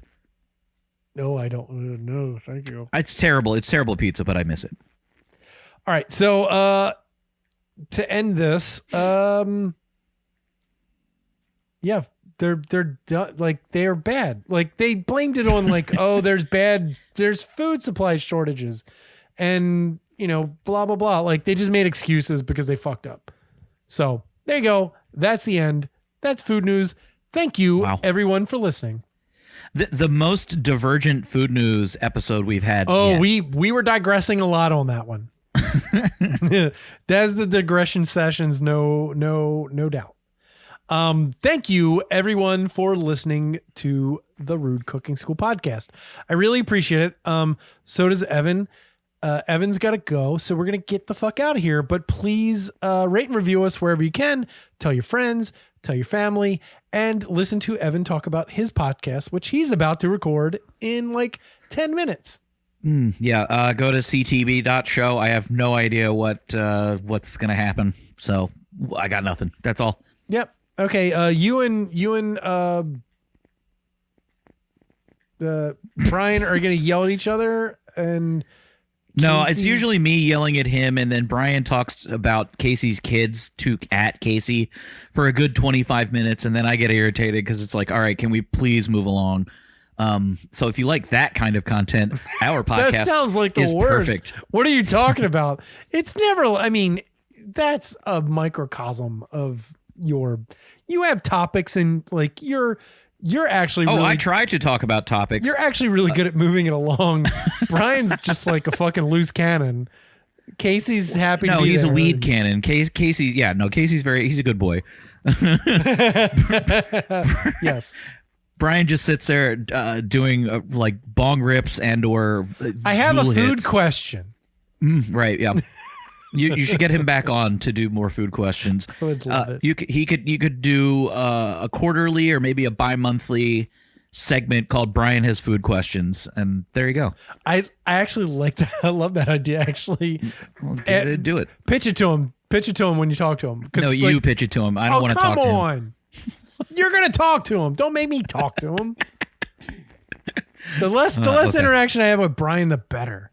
No, I don't. No, thank you. It's terrible. It's terrible pizza, but I miss it. All right. So, to end this, yeah, they're like, they are bad. Like, they blamed it on like, oh, there's food supply shortages, and blah blah blah. Like, they just made excuses because they fucked up. So There you go. That's the end. That's food news. Thank you, everyone, for listening. The most divergent food news episode we've had. Oh, yet. we were digressing a lot on that one. That's the digression sessions, no doubt. Thank you, everyone, for listening to the Rude Cooking School podcast. I really appreciate it. So does Evan. Evan's got to go, so we're going to get the fuck out of here. But please rate and review us wherever you can. Tell your friends, tell your family, and listen to Evan talk about his podcast, which he's about to record in like 10 minutes. Go to ctb.show. I have no idea what's going to happen. So I got nothing. That's all. Yep. Okay. You and Brian are going to yell at each other, and no, it's usually me yelling at him, and then Brian talks about Casey's kids at Casey for a good 25 minutes, and then I get irritated because it's like, all right, can we please move along? So if you like that kind of content, our podcast that sounds like the worst. Perfect. What are you talking about? It's never. I mean, that's a microcosm of you have topics, and like you're actually really, I try to talk about topics. You're actually really good at moving it along. Brian's just like a fucking loose cannon. Casey's happy to be he's there. a weed cannon. Casey's he's a good boy. Yes. Brian just sits there doing like bong rips and or I have a food hits. question. Right, yeah. You should get him back on to do more food questions. I would love it. You could do a quarterly or maybe a bi-monthly segment called Brian Has Food Questions, and there you go. I actually like that. I love that idea. Actually, do it. Pitch it to him. Pitch it to him when you talk to him. No, you pitch it to him. I don't want to talk to him. Come on. You're gonna talk to him. Don't make me talk to him. The less interaction I have with Brian, the better.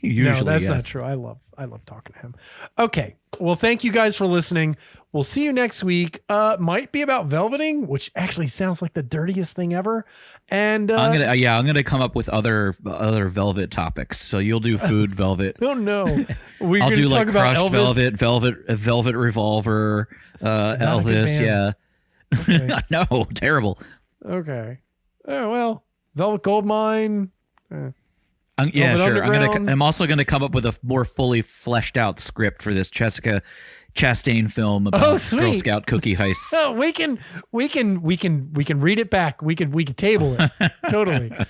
Usually, no, that's yes. not true. I love talking to him. Okay. Well, thank you guys for listening. We'll see you next week. Might be about velveting, which actually sounds like the dirtiest thing ever. And I'm gonna come up with other velvet topics. So you'll do food velvet. Oh no, I'll do like crushed velvet revolver, Elvis. Yeah. Okay. No, terrible. Okay. Oh well, velvet gold mine. Yeah, sure. I'm also gonna come up with a more fully fleshed out script for this Jessica Chastain film about Girl Scout cookie heists. Oh, we can read it back. We can table it. Totally. All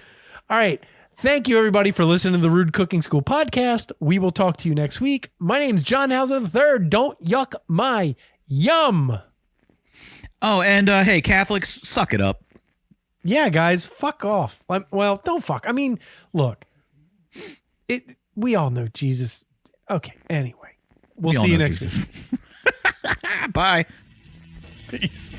right. Thank you everybody for listening to the Rude Cooking School podcast. We will talk to you next week. My name's John Hauser III. Don't yuck my yum. Oh, and hey, Catholics, suck it up. Yeah, guys, fuck off. Well, don't fuck. I mean, look. We all know Jesus. Okay. Anyway, we'll see you next week. Bye. Peace.